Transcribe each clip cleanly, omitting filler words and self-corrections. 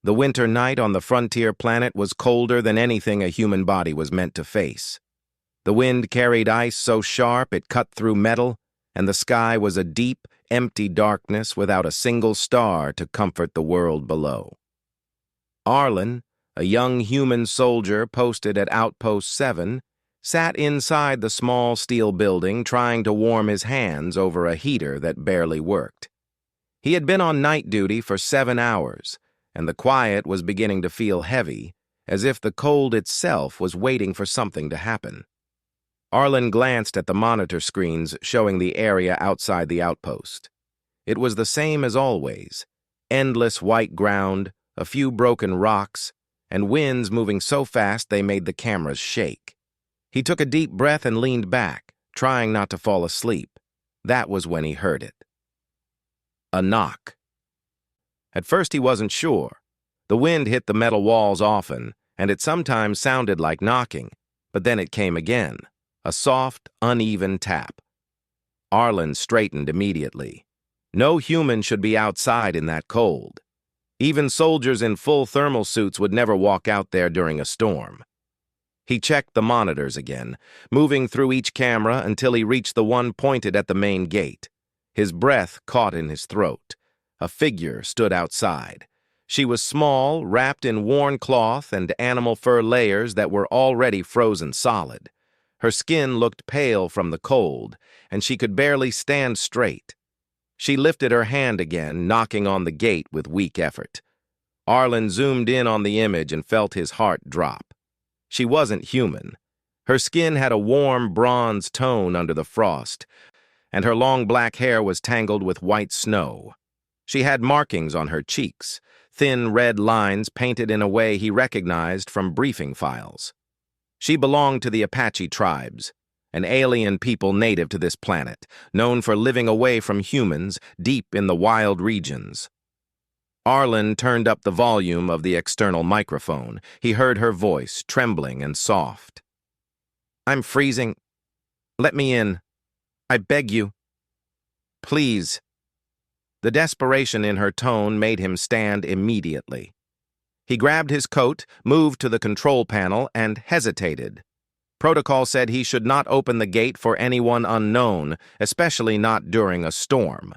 The winter night on the frontier planet was colder than anything a human body was meant to face. The wind carried ice so sharp it cut through metal, and the sky was a deep, empty darkness without a single star to comfort the world below. Arlen, a young human soldier posted at Outpost 7, sat inside the small steel building trying to warm his hands over a heater that barely worked. He had been on night duty for 7 hours, and the quiet was beginning to feel heavy, as if the cold itself was waiting for something to happen. Arlen glanced at the monitor screens showing the area outside the outpost. It was the same as always: endless white ground, a few broken rocks, and winds moving so fast they made the cameras shake. He took a deep breath and leaned back, trying not to fall asleep. That was when he heard it. A knock. At first he wasn't sure. The wind hit the metal walls often, and it sometimes sounded like knocking, but then it came again, a soft, uneven tap. Arlen straightened immediately. No human should be outside in that cold. Even soldiers in full thermal suits would never walk out there during a storm. He checked the monitors again, moving through each camera until he reached the one pointed at the main gate. His breath caught in his throat. A figure stood outside. She was small, wrapped in worn cloth and animal fur layers that were already frozen solid. Her skin looked pale from the cold, and she could barely stand straight. She lifted her hand again, knocking on the gate with weak effort. Arlen zoomed in on the image and felt his heart drop. She wasn't human. Her skin had a warm bronze tone under the frost, and her long black hair was tangled with white snow. She had markings on her cheeks, thin red lines painted in a way he recognized from briefing files. She belonged to the Apache tribes, an alien people native to this planet, known for living away from humans deep in the wild regions. Arlen turned up the volume of the external microphone. He heard her voice, trembling and soft. "I'm freezing. Let me in. I beg you. Please." The desperation in her tone made him stand immediately. He grabbed his coat, moved to the control panel, and hesitated. Protocol said he should not open the gate for anyone unknown, especially not during a storm.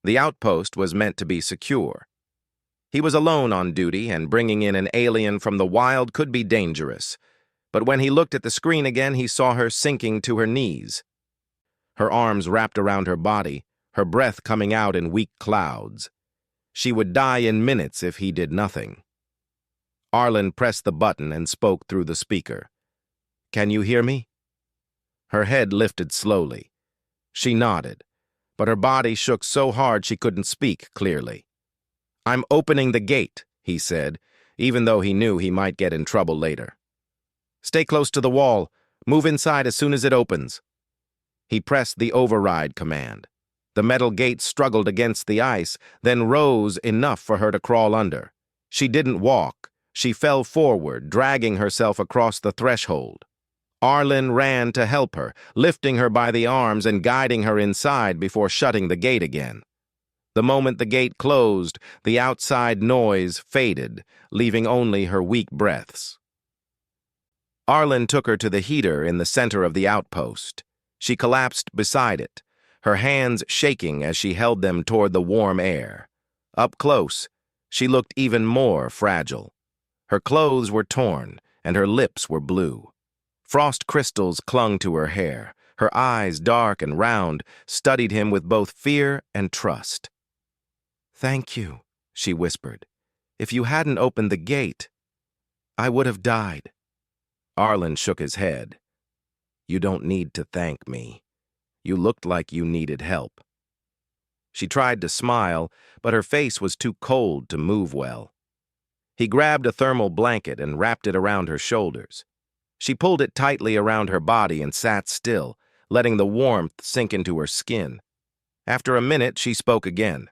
The outpost was meant to be secure. He was alone on duty, and bringing in an alien from the wild could be dangerous. But when he looked at the screen again, he saw her sinking to her knees. Her arms wrapped around her body, her breath coming out in weak clouds. She would die in minutes if he did nothing. Arlen pressed the button and spoke through the speaker. "Can you hear me?" Her head lifted slowly. She nodded, but her body shook so hard she couldn't speak clearly. "I'm opening the gate," he said, even though he knew he might get in trouble later. "Stay close to the wall. Move inside as soon as it opens." He pressed the override command. The metal gate struggled against the ice, then rose enough for her to crawl under. She didn't walk. She fell forward, dragging herself across the threshold. Arlen ran to help her, lifting her by the arms and guiding her inside before shutting the gate again. The moment the gate closed, the outside noise faded, leaving only her weak breaths. Arlen took her to the heater in the center of the outpost. She collapsed beside it, her hands shaking as she held them toward the warm air. Up close, she looked even more fragile. Her clothes were torn, and her lips were blue. Frost crystals clung to her hair. Her eyes, dark and round, studied him with both fear and trust. "Thank you," she whispered. "If you hadn't opened the gate, I would have died." Arlen shook his head. "You don't need to thank me. You looked like you needed help." She tried to smile, but her face was too cold to move well. He grabbed a thermal blanket and wrapped it around her shoulders. She pulled it tightly around her body and sat still, letting the warmth sink into her skin. After a minute, she spoke again.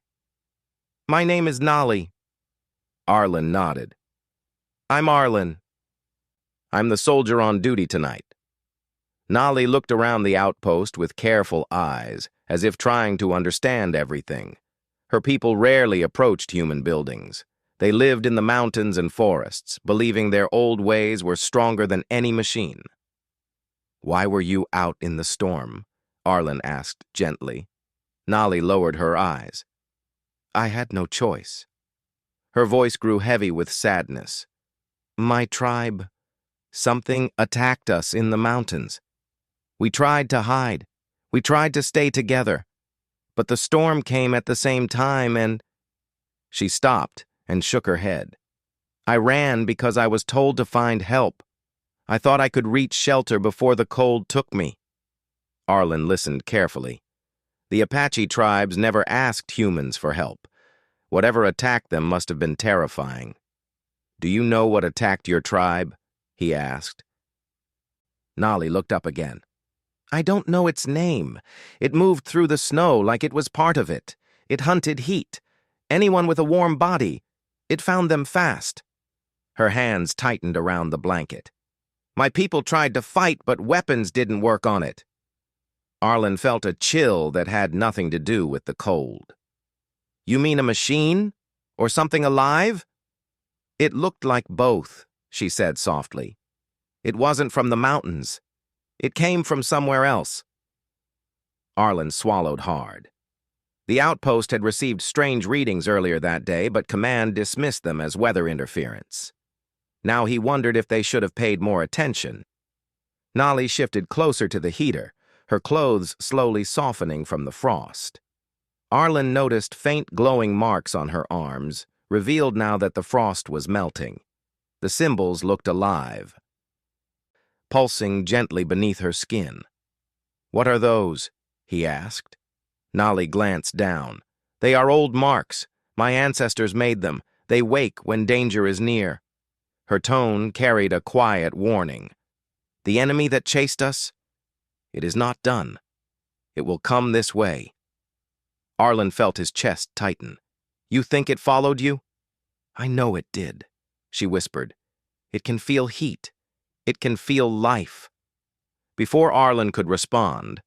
"My name is Nolly." Arlen nodded. "I'm Arlen. I'm the soldier on duty tonight." Nolly looked around the outpost with careful eyes, as if trying to understand everything. Her people rarely approached human buildings. They lived in the mountains and forests, believing their old ways were stronger than any machine. "Why were you out in the storm?" Arlen asked gently. Nolly lowered her eyes. "I had no choice." Her voice grew heavy with sadness. "My tribe, something attacked us in the mountains. We tried to hide. We tried to stay together. But the storm came at the same time and—" She stopped and shook her head. "I ran because I was told to find help. I thought I could reach shelter before the cold took me." Arlen listened carefully. The Apache tribes never asked humans for help. Whatever attacked them must have been terrifying. "Do you know what attacked your tribe?" he asked. Nolly looked up again. "I don't know its name. It moved through the snow like it was part of it. It hunted heat. Anyone with a warm body. It found them fast." Her hands tightened around the blanket. "My people tried to fight, but weapons didn't work on it." Arlen felt a chill that had nothing to do with the cold. "You mean a machine? Or something alive?" "It looked like both," she said softly. "It wasn't from the mountains. It came from somewhere else." Arlen swallowed hard. The outpost had received strange readings earlier that day, but command dismissed them as weather interference. Now he wondered if they should have paid more attention. Nolly shifted closer to the heater, her clothes slowly softening from the frost. Arlen noticed faint glowing marks on her arms, revealed now that the frost was melting. The symbols looked alive, pulsing gently beneath her skin. "What are those?" he asked. Nolly glanced down. "They are old marks. My ancestors made them. They wake when danger is near." Her tone carried a quiet warning. "The enemy that chased us? It is not done. It will come this way." Arlen felt his chest tighten. "You think it followed you?" "I know it did," she whispered. "It can feel heat. It can feel life." Before Arlen could respond,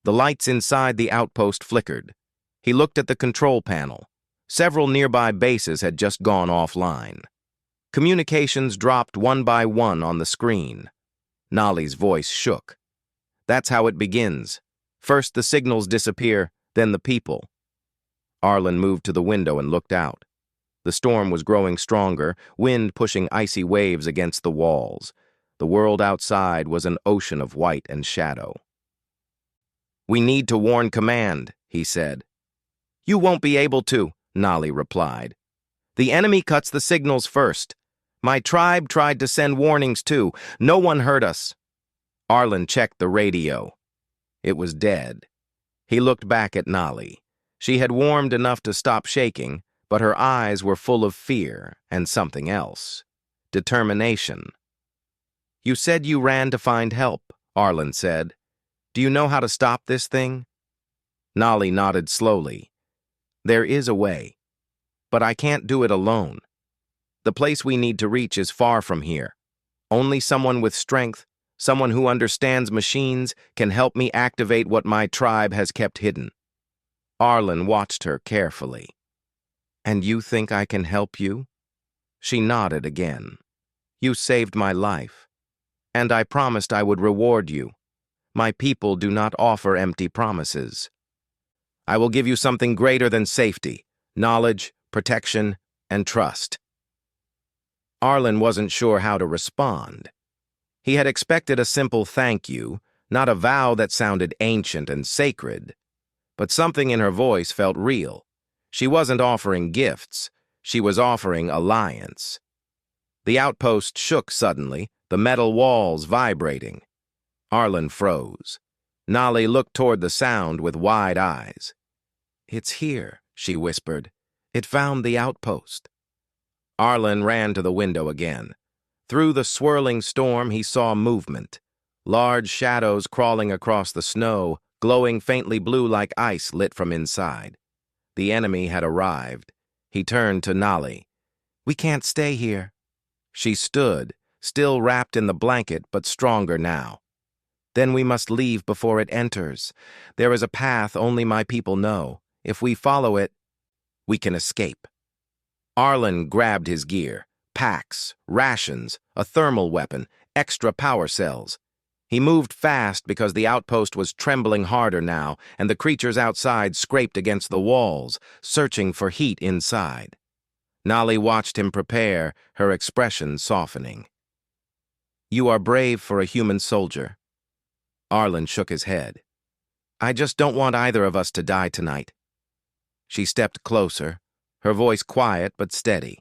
the lights inside the outpost flickered. He looked at the control panel. Several nearby bases had just gone offline. Communications dropped one by one on the screen. Nolly's voice shook. "That's how it begins. First the signals disappear, then the people." Arlen moved to the window and looked out. The storm was growing stronger, wind pushing icy waves against the walls. The world outside was an ocean of white and shadow. "We need to warn command," he said. "You won't be able to," Nolly replied. "The enemy cuts the signals first. My tribe tried to send warnings too. No one heard us." Arlen checked the radio. It was dead. He looked back at Nolly. She had warmed enough to stop shaking, but her eyes were full of fear and something else. Determination. "You said you ran to find help," Arlen said. "Do you know how to stop this thing?" Nolly nodded slowly. "There is a way. But I can't do it alone. The place we need to reach is far from here. Only someone with strength, someone who understands machines, can help me activate what my tribe has kept hidden." Arlen watched her carefully. "And you think I can help you?" She nodded again. "You saved my life. And I promised I would reward you. My people do not offer empty promises. I will give you something greater than safety, knowledge, protection, and trust." Arlen wasn't sure how to respond. He had expected a simple thank you, not a vow that sounded ancient and sacred. But something in her voice felt real. She wasn't offering gifts. She was offering alliance. The outpost shook suddenly, the metal walls vibrating. Arlen froze. Nolly looked toward the sound with wide eyes. "It's here," she whispered. "It found the outpost." Arlen ran to the window again. Through the swirling storm, he saw movement. Large shadows crawling across the snow, glowing faintly blue like ice lit from inside. The enemy had arrived. He turned to Nolly. "We can't stay here." She stood, still wrapped in the blanket, but stronger now. "Then we must leave before it enters. There is a path only my people know. If we follow it, we can escape." Arlen grabbed his gear, packs, rations, a thermal weapon, extra power cells. He moved fast because the outpost was trembling harder now, and the creatures outside scraped against the walls, searching for heat inside. Nolly watched him prepare, her expression softening. "You are brave for a human soldier." Arlen shook his head. "I just don't want either of us to die tonight." She stepped closer, her voice quiet but steady.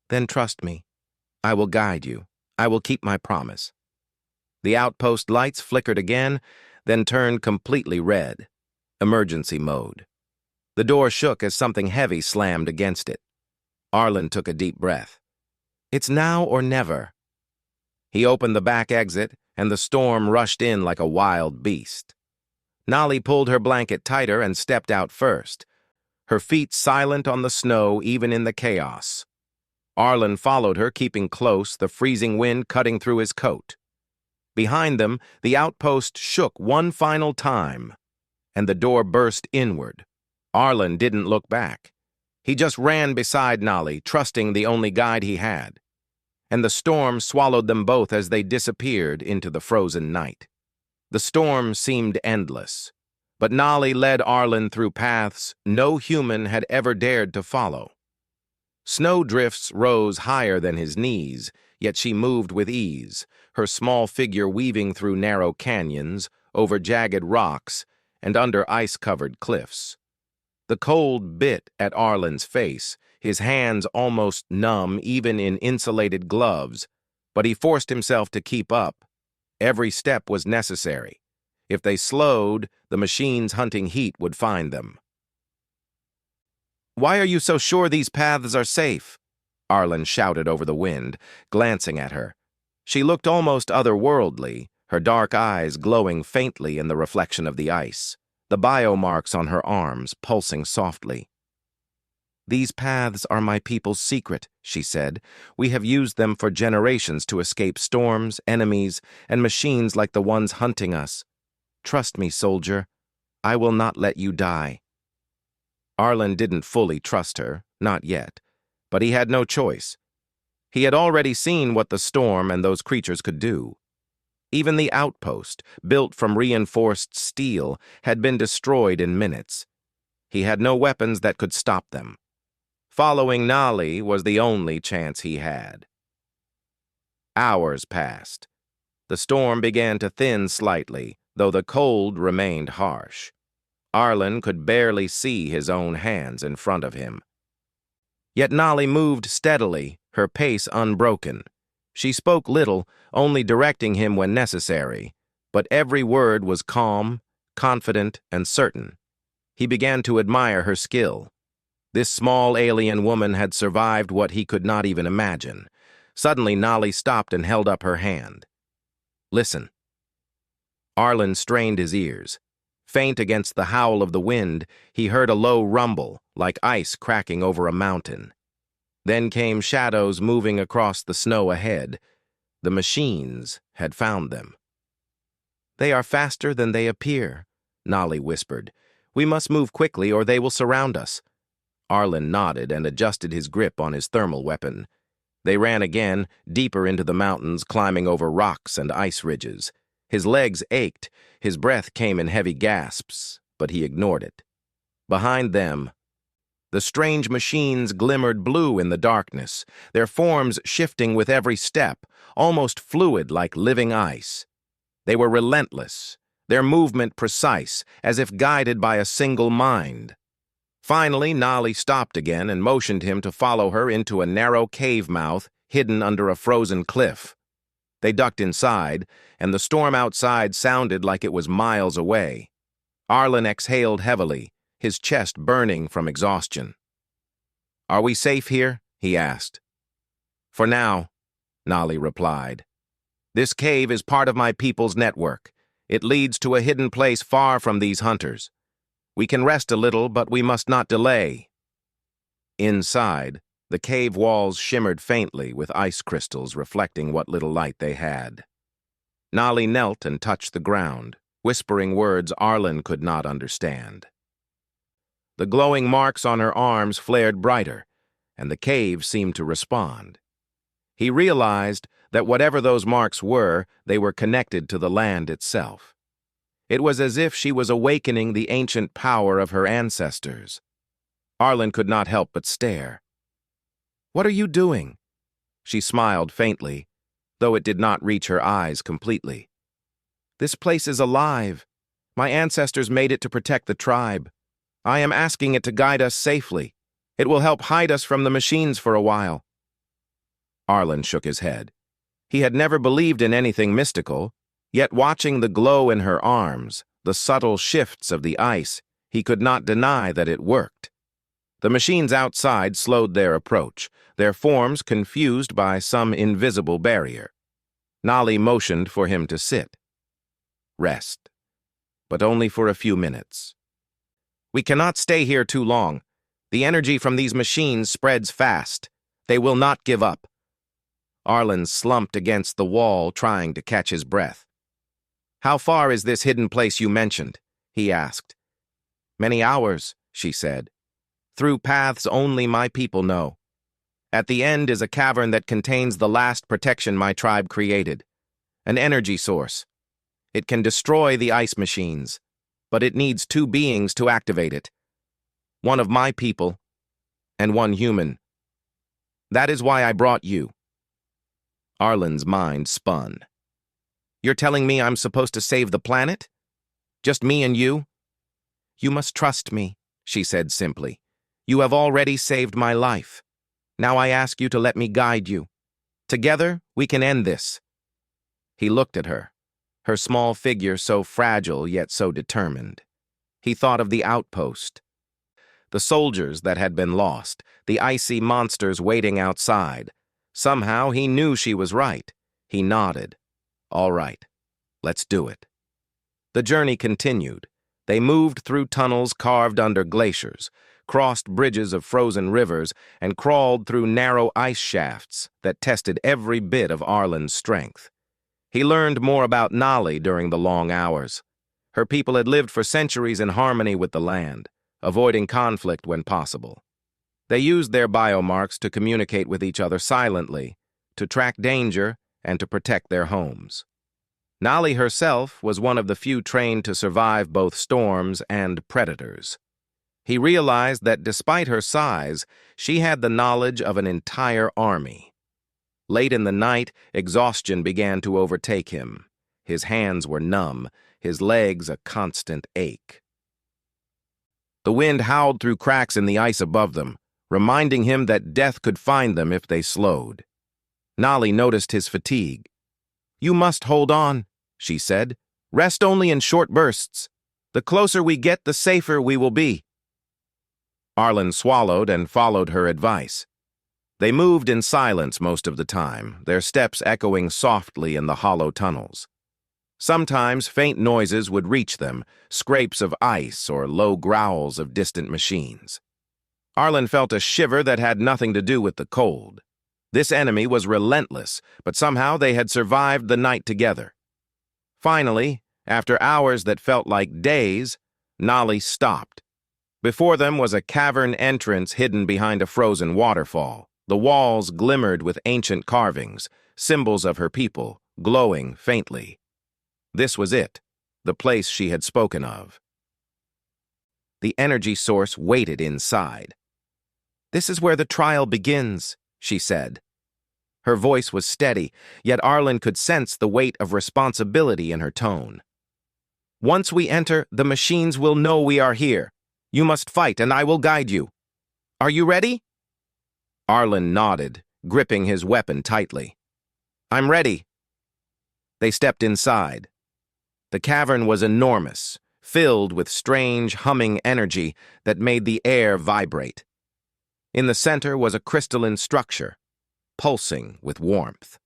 "Then trust me. I will guide you. I will keep my promise." The outpost lights flickered again, then turned completely red. Emergency mode. The door shook as something heavy slammed against it. Arlen took a deep breath. "It's now or never." He opened the back exit, and the storm rushed in like a wild beast. Nolly pulled her blanket tighter and stepped out first, her feet silent on the snow even in the chaos. Arlen followed her, keeping close, the freezing wind cutting through his coat. Behind them, the outpost shook one final time, and the door burst inward. Arlen didn't look back. He just ran beside Nolly, trusting the only guide he had. And the storm swallowed them both as they disappeared into the frozen night. The storm seemed endless, but Nolly led Arlen through paths no human had ever dared to follow. Snowdrifts rose higher than his knees, yet she moved with ease, her small figure weaving through narrow canyons, over jagged rocks, and under ice-covered cliffs. The cold bit at Arlen's face, his hands almost numb even in insulated gloves, but he forced himself to keep up. Every step was necessary. If they slowed, the machines hunting heat would find them. "Why are you so sure these paths are safe?" Arlen shouted over the wind, glancing at her. She looked almost otherworldly, her dark eyes glowing faintly in the reflection of the ice, the biomarks on her arms pulsing softly. "These paths are my people's secret," she said. "We have used them for generations to escape storms, enemies, and machines like the ones hunting us. Trust me, soldier. I will not let you die." Arlen didn't fully trust her, not yet, but he had no choice. He had already seen what the storm and those creatures could do. Even the outpost, built from reinforced steel, had been destroyed in minutes. He had no weapons that could stop them. Following Nolly was the only chance he had. Hours passed. The storm began to thin slightly, though the cold remained harsh. Arlen could barely see his own hands in front of him. Yet Nolly moved steadily, her pace unbroken. She spoke little, only directing him when necessary, but every word was calm, confident, and certain. He began to admire her skill. This small alien woman had survived what he could not even imagine. Suddenly, Nolly stopped and held up her hand. "Listen." Arlen strained his ears. Faint against the howl of the wind, he heard a low rumble, like ice cracking over a mountain. Then came shadows moving across the snow ahead. The machines had found them. "They are faster than they appear," Nolly whispered. "We must move quickly or they will surround us." Arlen nodded and adjusted his grip on his thermal weapon. They ran again, deeper into the mountains, climbing over rocks and ice ridges. His legs ached, his breath came in heavy gasps, but he ignored it. Behind them, the strange machines glimmered blue in the darkness, their forms shifting with every step, almost fluid like living ice. They were relentless, their movement precise, as if guided by a single mind. Finally, Nolly stopped again and motioned him to follow her into a narrow cave mouth hidden under a frozen cliff. They ducked inside, and the storm outside sounded like it was miles away. Arlen exhaled heavily, his chest burning from exhaustion. "Are we safe here?" he asked. "For now," Nolly replied. "This cave is part of my people's network. It leads to a hidden place far from these hunters. We can rest a little, but we must not delay." Inside, the cave walls shimmered faintly with ice crystals reflecting what little light they had. Nolly knelt and touched the ground, whispering words Arlen could not understand. The glowing marks on her arms flared brighter. and the cave seemed to respond. He realized that whatever those marks were, they were connected to the land itself. It was as if she was awakening the ancient power of her ancestors. Arlen could not help but stare. "What are you doing?" She smiled faintly, though it did not reach her eyes completely. "This place is alive. My ancestors made it to protect the tribe. I am asking it to guide us safely. It will help hide us from the machines for a while." Arlen shook his head. He had never believed in anything mystical, yet watching the glow in her arms, the subtle shifts of the ice, he could not deny that it worked. The machines outside slowed their approach, their forms confused by some invisible barrier. Nali motioned for him to sit. Rest. But only for a few minutes. "We cannot stay here too long. The energy from these machines spreads fast. They will not give up." Arlen slumped against the wall, trying to catch his breath. "How far is this hidden place you mentioned?" he asked. "Many hours," she said. "Through paths only my people know. At the end is a cavern that contains the last protection my tribe created. An energy source. It can destroy the ice machines, but it needs 2 beings to activate it. One of my people, and one human. That is why I brought you." Arlen's mind spun. "You're telling me I'm supposed to save the planet? Just me and you?" "You must trust me," she said simply. "You have already saved my life. Now I ask you to let me guide you. Together, we can end this." He looked at her, her small figure so fragile yet so determined. He thought of the outpost, the soldiers that had been lost, the icy monsters waiting outside. Somehow he knew she was right. He nodded. "All right, let's do it." The journey continued. They moved through tunnels carved under glaciers, crossed bridges of frozen rivers, and crawled through narrow ice shafts that tested every bit of Arlen's strength. He learned more about Nali during the long hours. Her people had lived for centuries in harmony with the land, avoiding conflict when possible. They used their biomarks to communicate with each other silently, to track danger, and to protect their homes. Nali herself was one of the few trained to survive both storms and predators. He realized that despite her size, she had the knowledge of an entire army. Late in the night, exhaustion began to overtake him. His hands were numb, his legs a constant ache. The wind howled through cracks in the ice above them, reminding him that death could find them if they slowed. Nali noticed his fatigue. "You must hold on," she said. "Rest only in short bursts. The closer we get, the safer we will be." Arlen swallowed and followed her advice. They moved in silence most of the time, their steps echoing softly in the hollow tunnels. Sometimes faint noises would reach them, scrapes of ice or low growls of distant machines. Arlen felt a shiver that had nothing to do with the cold. This enemy was relentless, but somehow they had survived the night together. Finally, after hours that felt like days, Nali stopped. Before them was a cavern entrance hidden behind a frozen waterfall. The walls glimmered with ancient carvings, symbols of her people, glowing faintly. This was it, the place she had spoken of. The energy source waited inside. "This is where the trial begins," she said. Her voice was steady, yet Arlen could sense the weight of responsibility in her tone. "Once we enter, the machines will know we are here. You must fight, and I will guide you. Are you ready?" Arlen nodded, gripping his weapon tightly. "I'm ready." They stepped inside. The cavern was enormous, filled with strange, humming energy that made the air vibrate. In the center was a crystalline structure, pulsing with warmth.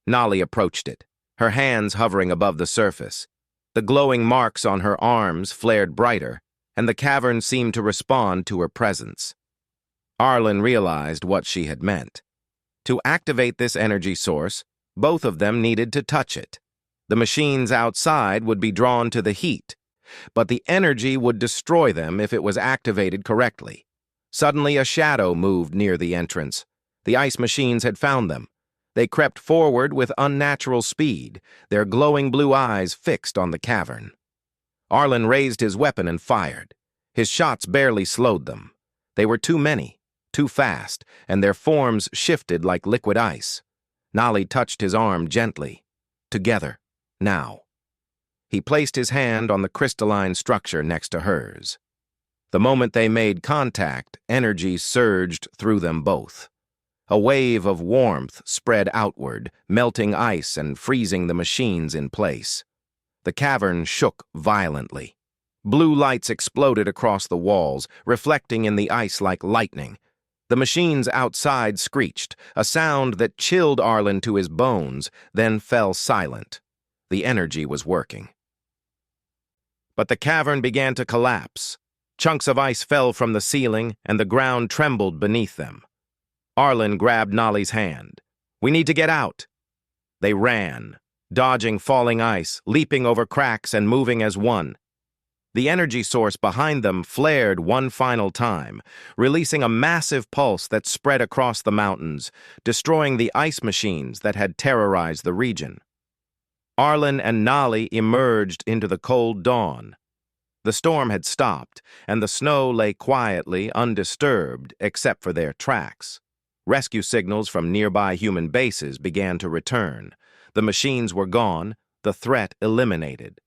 Nali approached it, her hands hovering above the surface. The glowing marks on her arms flared brighter, and the cavern seemed to respond to her presence. Arlen realized what she had meant. To activate this energy source, both of them needed to touch it. The machines outside would be drawn to the heat, but the energy would destroy them if it was activated correctly. Suddenly, a shadow moved near the entrance. The ice machines had found them. They crept forward with unnatural speed, their glowing blue eyes fixed on the cavern. Arlen raised his weapon and fired. His shots barely slowed them. They were too many, too fast, and their forms shifted like liquid ice. Nolly touched his arm gently. Together, now. He placed his hand on the crystalline structure next to hers. The moment they made contact, energy surged through them both. A wave of warmth spread outward, melting ice and freezing the machines in place. The cavern shook violently. Blue lights exploded across the walls, reflecting in the ice like lightning. The machines outside screeched, a sound that chilled Arlen to his bones, then fell silent. The energy was working. But the cavern began to collapse. Chunks of ice fell from the ceiling, and the ground trembled beneath them. Arlen grabbed Nolly's hand. "We need to get out." They ran, dodging falling ice, leaping over cracks and moving as one. The energy source behind them flared one final time, releasing a massive pulse that spread across the mountains, destroying the ice machines that had terrorized the region. Arlen and Nolly emerged into the cold dawn. The storm had stopped, and the snow lay quietly, undisturbed, except for their tracks. Rescue signals from nearby human bases began to return. The machines were gone, the threat eliminated.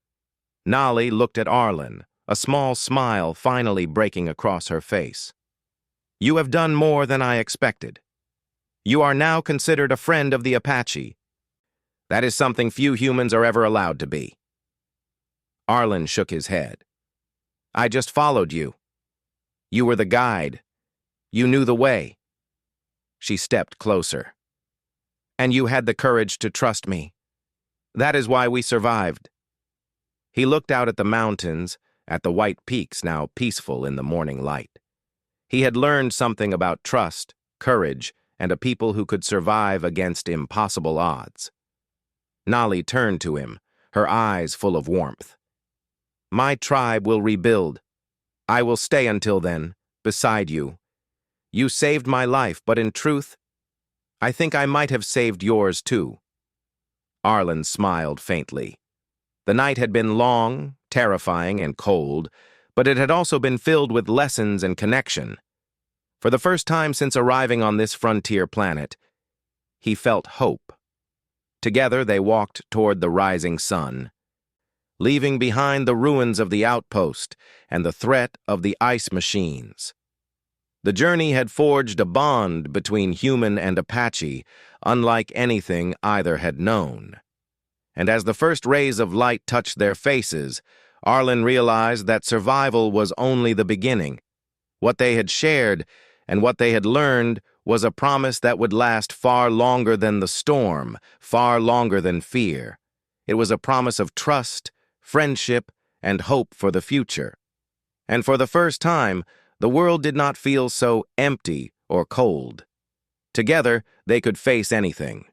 Nolly looked at Arlen, a small smile finally breaking across her face. "You have done more than I expected. You are now considered a friend of the Apache. That is something few humans are ever allowed to be." Arlen shook his head. "I just followed you. You were the guide. You knew the way." She stepped closer. "And you had the courage to trust me. That is why we survived." He looked out at the mountains, at the white peaks now peaceful in the morning light. He had learned something about trust, courage, and a people who could survive against impossible odds. Nolly turned to him, her eyes full of warmth. "My tribe will rebuild. I will stay until then, beside you. You saved my life, but in truth, I think I might have saved yours too." Arlen smiled faintly. The night had been long, terrifying, and cold, but it had also been filled with lessons and connection. For the first time since arriving on this frontier planet, he felt hope. Together they walked toward the rising sun, leaving behind the ruins of the outpost and the threat of the ice machines. The journey had forged a bond between human and Apache, unlike anything either had known. And as the first rays of light touched their faces, Arlen realized that survival was only the beginning. What they had shared and what they had learned was a promise that would last far longer than the storm, far longer than fear. It was a promise of trust, friendship, and hope for the future. And for the first time, the world did not feel so empty or cold. Together, they could face anything.